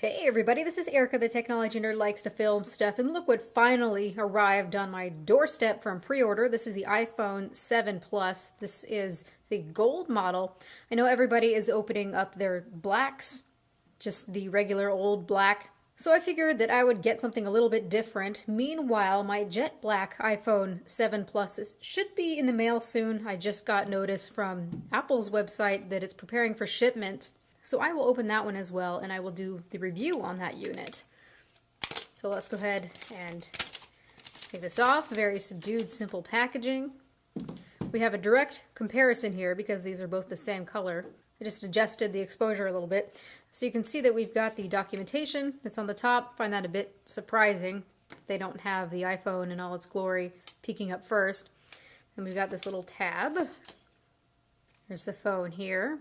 Hey everybody, this is Erica, the technology nerd likes to film stuff, and look what finally arrived on my doorstep from pre-order. This is the iPhone 7 Plus. This is the gold model. I know everybody is opening up their blacks, just the regular old black. So I figured that I would get something a little bit different. Meanwhile, my jet black iPhone 7 Plus should be in the mail soon. I just got notice from Apple's website that it's preparing for shipment. So I will open that one as well, and I will do the review on that unit. So let's go ahead and take this off. Very subdued, simple packaging. We have a direct comparison here because these are both the same color. I just adjusted the exposure a little bit. So you can see that we've got the documentation that's on the top. I find that a bit surprising. They don't have the iPhone in all its glory peeking up first. And we've got this little tab. There's the phone here.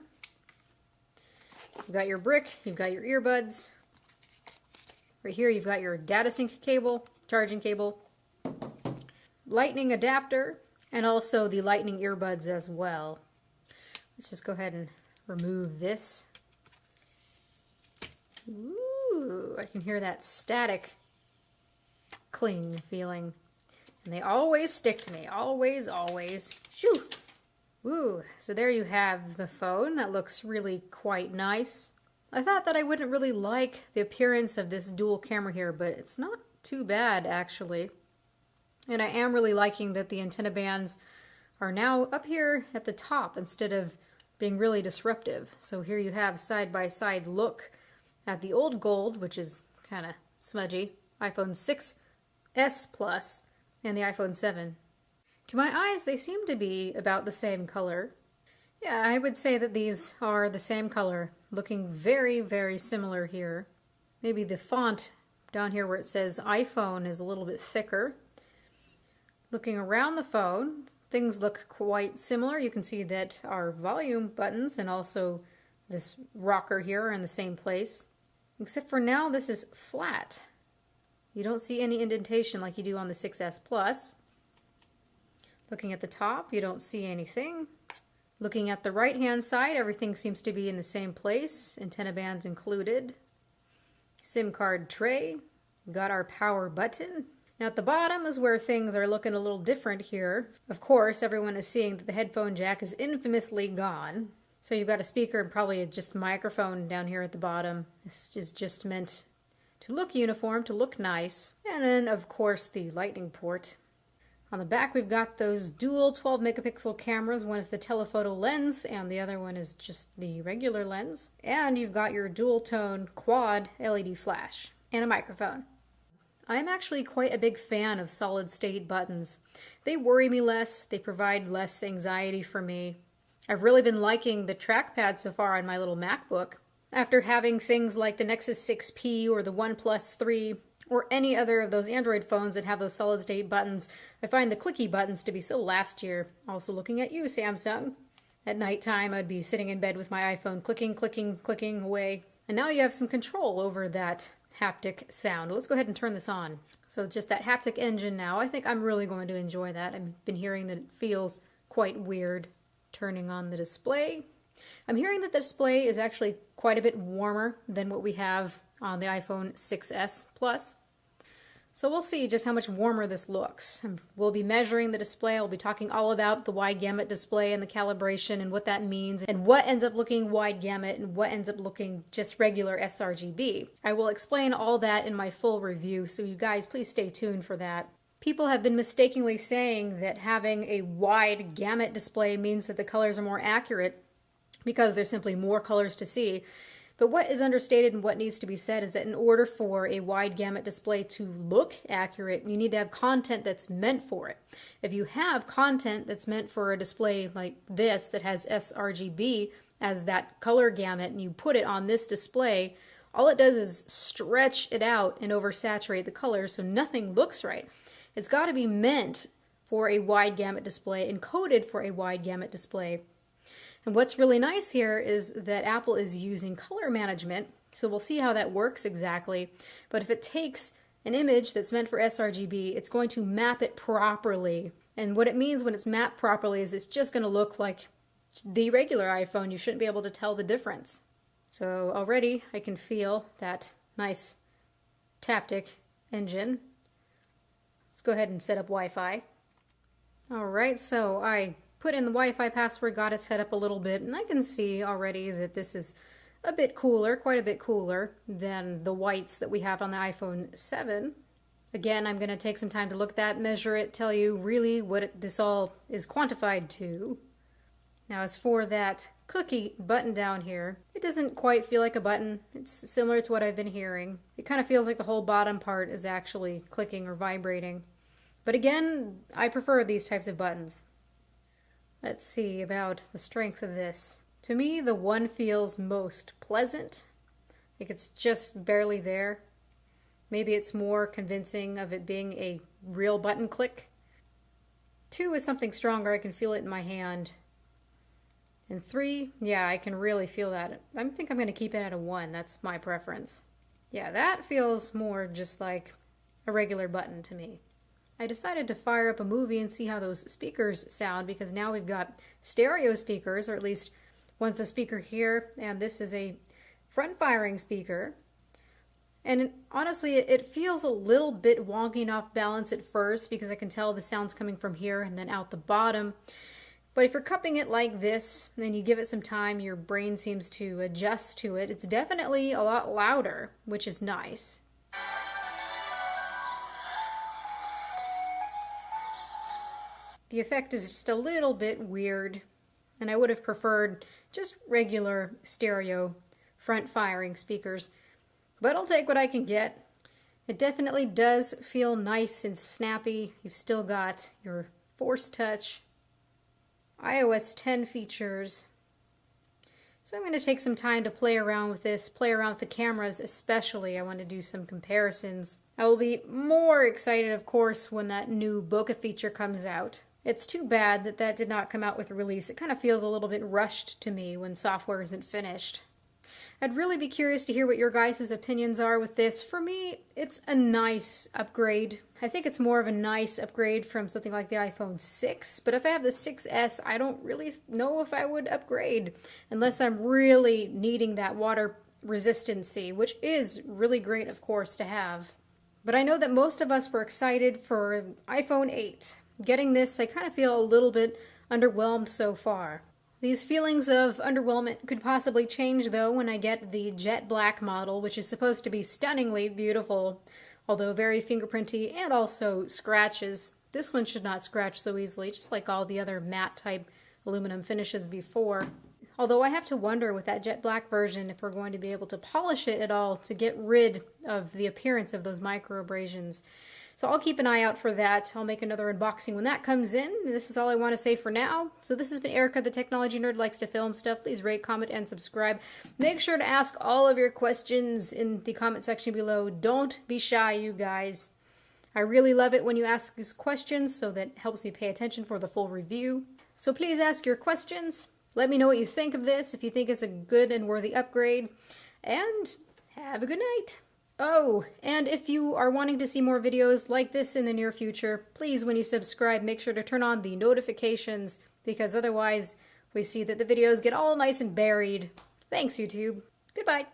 You've got your brick, you've got your earbuds. Right here you've got your data sync cable, charging cable, lightning adapter, and also the lightning earbuds as well. Let's just go ahead and remove this. Ooh, I can hear that static cling feeling. And they always stick to me, always, always. Shoo! Ooh, so there you have the phone. That looks really quite nice. I thought that I wouldn't really like the appearance of this dual camera here, but it's not too bad actually. And I am really liking that the antenna bands are now up here at the top instead of being really disruptive. So here you have side-by-side look at the old gold, which is kind of smudgy, iPhone 6s Plus, and the iPhone 7. To my eyes, they seem to be about the same color. Yeah, I would say that these are the same color, looking very, very similar here. Maybe the font down here where it says iPhone is a little bit thicker. Looking around the phone, things look quite similar. You can see that our volume buttons and also this rocker here are in the same place. Except for now, this is flat. You don't see any indentation like you do on the 6s Plus. Looking at the top, you don't see anything. Looking at the right-hand side, everything seems to be in the same place, antenna bands included. SIM card tray, got our power button. Now at the bottom is where things are looking a little different here. Of course, everyone is seeing that the headphone jack is infamously gone. So you've got a speaker and probably just a microphone down here at the bottom. This is just meant to look uniform, to look nice. And then, of course, the lightning port. On the back, we've got those dual 12 megapixel cameras. One is the telephoto lens, and the other one is just the regular lens. And you've got your dual tone quad LED flash and a microphone. I'm actually quite a big fan of solid state buttons. They worry me less, they provide less anxiety for me. I've really been liking the trackpad so far on my little MacBook. After having things like the Nexus 6P or the OnePlus 3, or any other of those Android phones that have those solid-state buttons, I find the clicky buttons to be so last year. Also looking at you, Samsung. At nighttime, I'd be sitting in bed with my iPhone clicking, clicking, clicking away. And now you have some control over that haptic sound. Let's go ahead and turn this on. So just that haptic engine now, I think I'm really going to enjoy that. I've been hearing that it feels quite weird turning on the display. I'm hearing that the display is actually quite a bit warmer than what we have on the iPhone 6s Plus. So we'll see just how much warmer this looks. We'll be measuring the display. I'll be talking all about the wide gamut display and the calibration and what that means and what ends up looking wide gamut and what ends up looking just regular sRGB. I will explain all that in my full review, so you guys please stay tuned for that. People have been mistakenly saying that having a wide gamut display means that the colors are more accurate because there's simply more colors to see. But what is understated and what needs to be said is that in order for a wide gamut display to look accurate, you need to have content that's meant for it. If you have content that's meant for a display like this that has sRGB as that color gamut and you put it on this display, all it does is stretch it out and oversaturate the colors so nothing looks right. It's got to be meant for a wide gamut display, encoded for a wide gamut display. And what's really nice here is that Apple is using color management, so we'll see how that works exactly. But if it takes an image that's meant for sRGB, it's going to map it properly. And what it means when it's mapped properly is it's just going to look like the regular iPhone. You shouldn't be able to tell the difference. So already I can feel that nice Taptic engine. Let's go ahead and set up Wi-Fi. Alright, so I put in the Wi-Fi password, got it set up a little bit, and I can see already that this is a bit cooler, quite a bit cooler than the whites that we have on the iPhone 7. Again, I'm going to take some time to look at that, measure it, tell you really what this all is quantified to. Now as for that cookie button down here, it doesn't quite feel like a button. It's similar to what I've been hearing. It kind of feels like the whole bottom part is actually clicking or vibrating. But again, I prefer these types of buttons. Let's see about the strength of this. To me, the one feels most pleasant. Like it's just barely there. Maybe it's more convincing of it being a real button click. 2 is something stronger. I can feel it in my hand. And 3, yeah, I can really feel that. I think I'm going to keep it at a 1. That's my preference. Yeah, that feels more just like a regular button to me. I decided to fire up a movie and see how those speakers sound, because now we've got stereo speakers, or at least one's a speaker here, and this is a front-firing speaker. And honestly, it feels a little bit wonky and off balance at first, because I can tell the sound's coming from here and then out the bottom. But if you're cupping it like this, and then you give it some time, your brain seems to adjust to it. It's definitely a lot louder, which is nice. The effect is just a little bit weird, and I would have preferred just regular stereo front-firing speakers, but I'll take what I can get. It definitely does feel nice and snappy. You've still got your Force Touch, iOS 10 features. So I'm going to take some time to play around with this, play around with the cameras especially. I want to do some comparisons. I will be more excited, of course, when that new bokeh feature comes out. It's too bad that that did not come out with a release. It kind of feels a little bit rushed to me when software isn't finished. I'd really be curious to hear what your guys' opinions are with this. For me, it's a nice upgrade. I think it's more of a nice upgrade from something like the iPhone 6, but if I have the 6S, I don't really know if I would upgrade unless I'm really needing that water resistancy, which is really great, of course, to have. But I know that most of us were excited for iPhone 8. Getting this, I kind of feel a little bit underwhelmed so far. These feelings of underwhelmment could possibly change, though, when I get the jet black model, which is supposed to be stunningly beautiful, although very fingerprinty and also scratches. This one should not scratch so easily, just like all the other matte type aluminum finishes before. Although I have to wonder with that jet black version if we're going to be able to polish it at all to get rid of the appearance of those micro abrasions. So I'll keep an eye out for that. I'll make another unboxing when that comes in. This is all I want to say for now. So this has been Erica, the technology nerd, likes to film stuff. Please rate, comment, and subscribe. Make sure to ask all of your questions in the comment section below. Don't be shy, you guys. I really love it when you ask these questions, so that helps me pay attention for the full review. So please ask your questions. Let me know what you think of this, if you think it's a good and worthy upgrade. And have a good night. Oh, and if you are wanting to see more videos like this in the near future, please, when you subscribe, make sure to turn on the notifications, because otherwise we see that the videos get all nice and buried. Thanks, YouTube. Goodbye.